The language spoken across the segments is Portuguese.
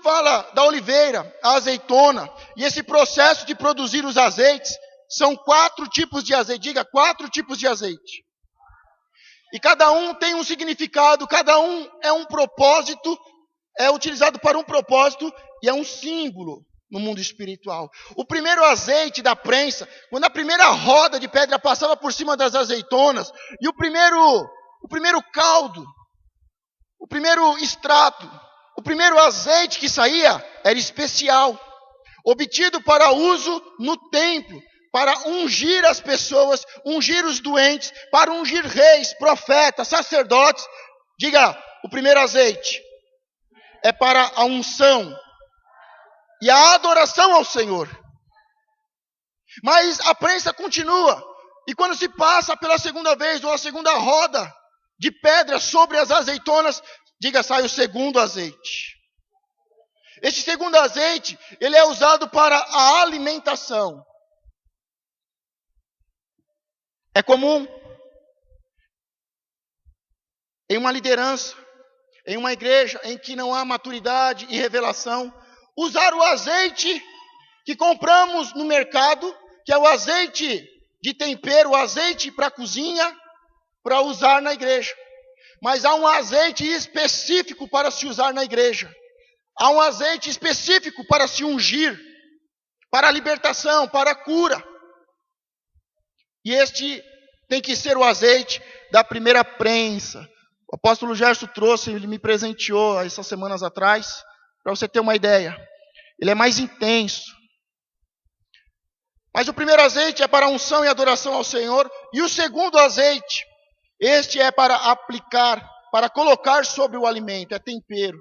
fala da oliveira, a azeitona, e esse processo de produzir os azeites, são 4 tipos de azeite. Diga, 4 tipos de azeite. E cada um tem um significado, cada um é um propósito, é utilizado para um propósito e é um símbolo no mundo espiritual. O primeiro azeite da prensa, quando a primeira roda de pedra passava por cima das azeitonas, e o primeiro caldo, o primeiro extrato, o primeiro azeite que saía era especial, obtido para uso no templo, para ungir as pessoas, ungir os doentes, para ungir reis, profetas, sacerdotes. Diga, o primeiro azeite é para a unção e a adoração ao Senhor. Mas a prensa continua, e quando se passa pela segunda vez, ou a segunda roda de pedra sobre as azeitonas, diga, sai o segundo azeite. Este segundo azeite, ele é usado para a alimentação. É comum em uma liderança, em uma igreja em que não há maturidade e revelação, usar o azeite que compramos no mercado, que é o azeite de tempero, o azeite para a cozinha, para usar na igreja. Mas há um azeite específico para se usar na igreja. Há um azeite específico para se ungir, para a libertação, para a cura. E este tem que ser o azeite da primeira prensa. O apóstolo Gerson trouxe, ele me presenteou essas semanas atrás, para você ter uma ideia. Ele é mais intenso. Mas o primeiro azeite é para a unção e adoração ao Senhor. E o segundo azeite, este é para aplicar, para colocar sobre o alimento, é tempero.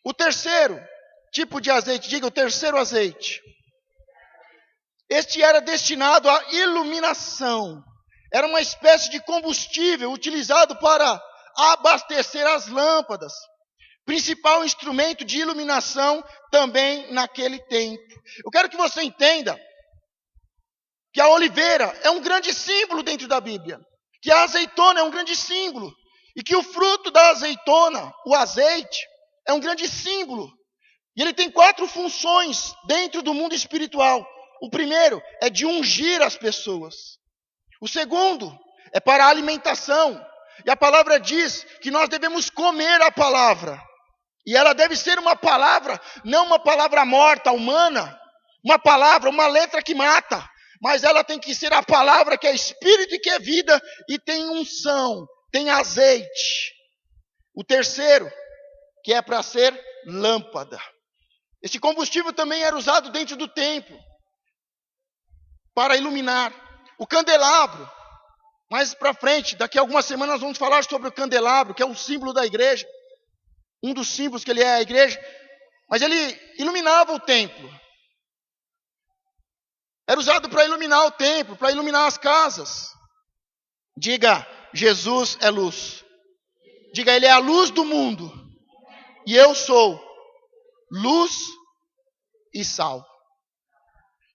O terceiro tipo de azeite, diga, o terceiro azeite. Este era destinado à iluminação. Era uma espécie de combustível utilizado para abastecer as lâmpadas. Principal instrumento de iluminação também naquele tempo. Eu quero que você entenda que a oliveira é um grande símbolo dentro da Bíblia. Que a azeitona é um grande símbolo. E que o fruto da azeitona, o azeite, é um grande símbolo. E ele tem 4 funções dentro do mundo espiritual. O primeiro é de ungir as pessoas. O segundo é para a alimentação. E a palavra diz que nós devemos comer a palavra. E ela deve ser uma palavra, não uma palavra morta, humana. Uma palavra, uma letra que mata. Mas ela tem que ser a palavra que é espírito e que é vida. E tem unção, tem azeite. O terceiro, que é para ser lâmpada. Esse combustível também era usado dentro do templo para iluminar. O candelabro, mais para frente, daqui a algumas semanas nós vamos falar sobre o candelabro, que é um símbolo da igreja. Um dos símbolos que ele é a igreja. Mas ele iluminava o templo. Era usado para iluminar o templo, para iluminar as casas. Diga, Jesus é luz. Diga, ele é a luz do mundo. E eu sou luz e sal.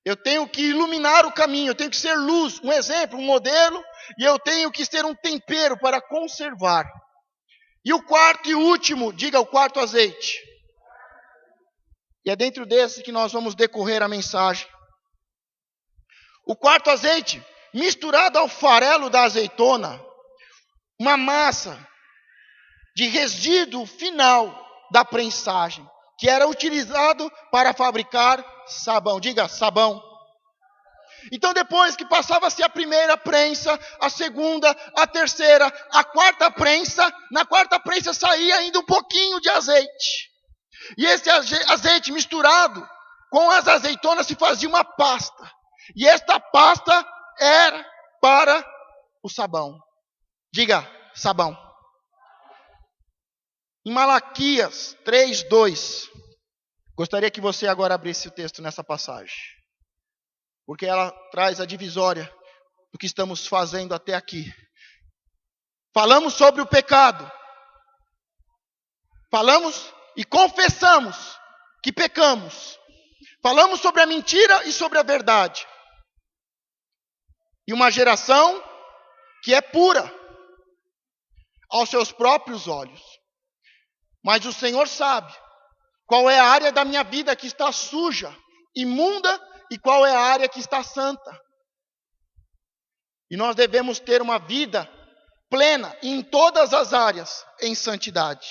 Eu tenho que iluminar o caminho, eu tenho que ser luz, um exemplo, um modelo, e eu tenho que ser um tempero para conservar. E o quarto e último, diga o quarto azeite. E é dentro desse que nós vamos decorrer a mensagem. O quarto azeite, misturado ao farelo da azeitona, uma massa de resíduo final da prensagem, que era utilizado para fabricar sabão. Diga, sabão. Então depois que passava-se a primeira prensa, a segunda, a terceira, a quarta prensa, na quarta prensa saía ainda um pouquinho de azeite. E esse azeite misturado com as azeitonas se fazia uma pasta. E esta pasta era para o sabão. Diga, sabão. Em Malaquias 3:2, gostaria que você agora abrisse o texto nessa passagem, porque ela traz a divisória do que estamos fazendo até aqui. Falamos sobre o pecado, falamos e confessamos que pecamos, falamos sobre a mentira e sobre a verdade, e uma geração que é pura aos seus próprios olhos. Mas o Senhor sabe Qual é a área da minha vida que está suja, imunda, e qual é a área que está santa. E nós devemos ter uma vida plena em todas as áreas em santidade.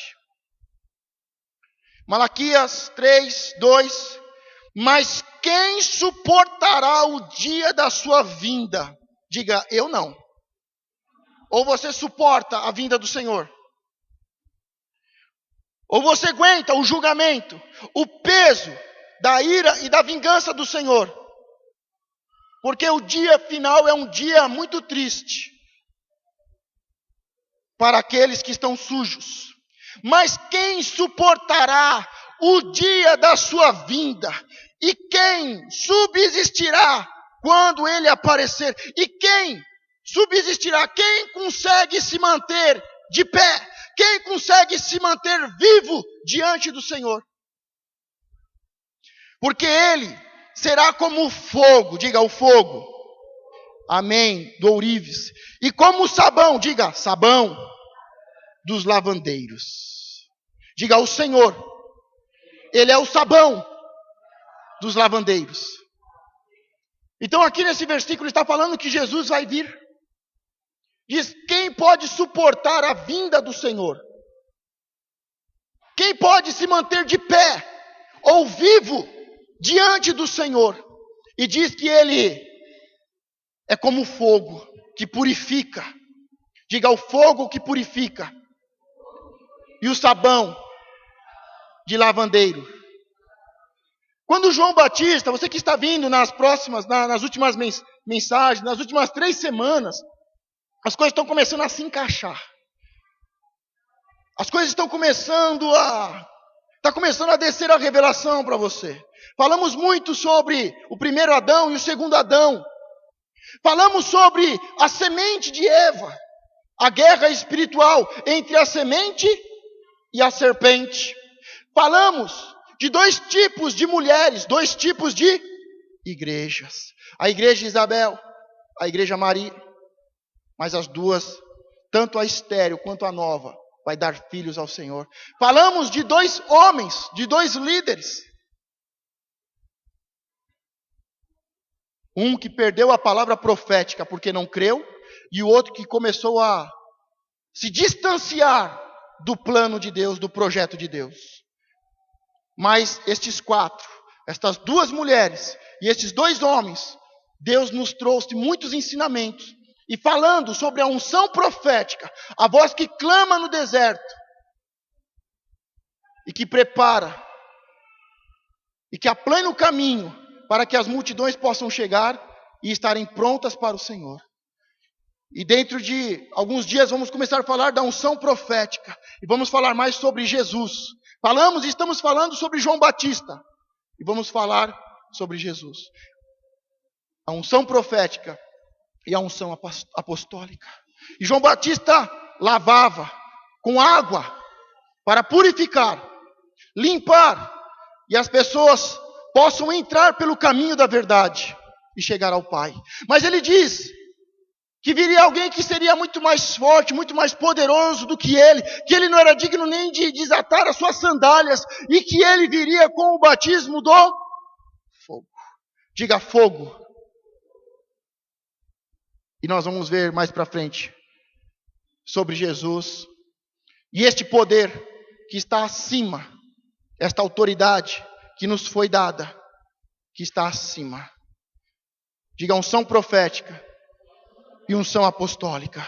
Malaquias 3:2. Mas quem suportará o dia da sua vinda? Diga, eu não. Ou você suporta a vinda do Senhor? Ou você aguenta o julgamento, o peso da ira e da vingança do Senhor? Porque o dia final é um dia muito triste para aqueles que estão sujos. Mas quem suportará o dia da sua vinda? E quem subsistirá quando ele aparecer? E quem subsistirá? Quem consegue se manter de pé? Quem consegue se manter vivo diante do Senhor? Porque ele será como o fogo, diga o fogo, amém, do ourives, e como o sabão, diga sabão, dos lavandeiros. Diga o Senhor, ele é o sabão dos lavandeiros. Então aqui nesse versículo está falando que Jesus vai vir. Diz, quem pode suportar a vinda do Senhor? Quem pode se manter de pé ou vivo diante do Senhor? E diz que ele é como o fogo que purifica. Diga o fogo que purifica. E o sabão de lavandeiro. Quando João Batista, você que está vindo nas últimas mensagens, nas últimas 3 semanas, as coisas estão começando a se encaixar. As coisas estão começando a descer a revelação para você. Falamos muito sobre o primeiro Adão e o segundo Adão. Falamos sobre a semente de Eva, a guerra espiritual entre a semente e a serpente. Falamos de 2 tipos de mulheres, 2 tipos de igrejas. A igreja Isabel, a igreja Maria. Mas as duas, tanto a estéril quanto a nova, vai dar filhos ao Senhor. Falamos de 2 homens, de 2 líderes. Um que perdeu a palavra profética porque não creu, e o outro que começou a se distanciar do plano de Deus, do projeto de Deus. Mas estes 4, estas 2 mulheres e estes 2 homens, Deus nos trouxe muitos ensinamentos. E falando sobre a unção profética, a voz que clama no deserto, e que prepara, e que aplana o caminho, para que as multidões possam chegar e estarem prontas para o Senhor. E dentro de alguns dias vamos começar a falar da unção profética, e vamos falar mais sobre Jesus. Estamos falando sobre João Batista, e vamos falar sobre Jesus. A unção profética e a unção apostólica. E João Batista lavava com água para purificar, limpar, e as pessoas possam entrar pelo caminho da verdade e chegar ao Pai. Mas ele diz que viria alguém que seria muito mais forte, muito mais poderoso do que ele não era digno nem de desatar as suas sandálias, e que ele viria com o batismo do fogo. Diga fogo. E nós vamos ver mais para frente sobre Jesus e este poder que está acima, esta autoridade que nos foi dada, que está acima. Diga unção profética e unção apostólica.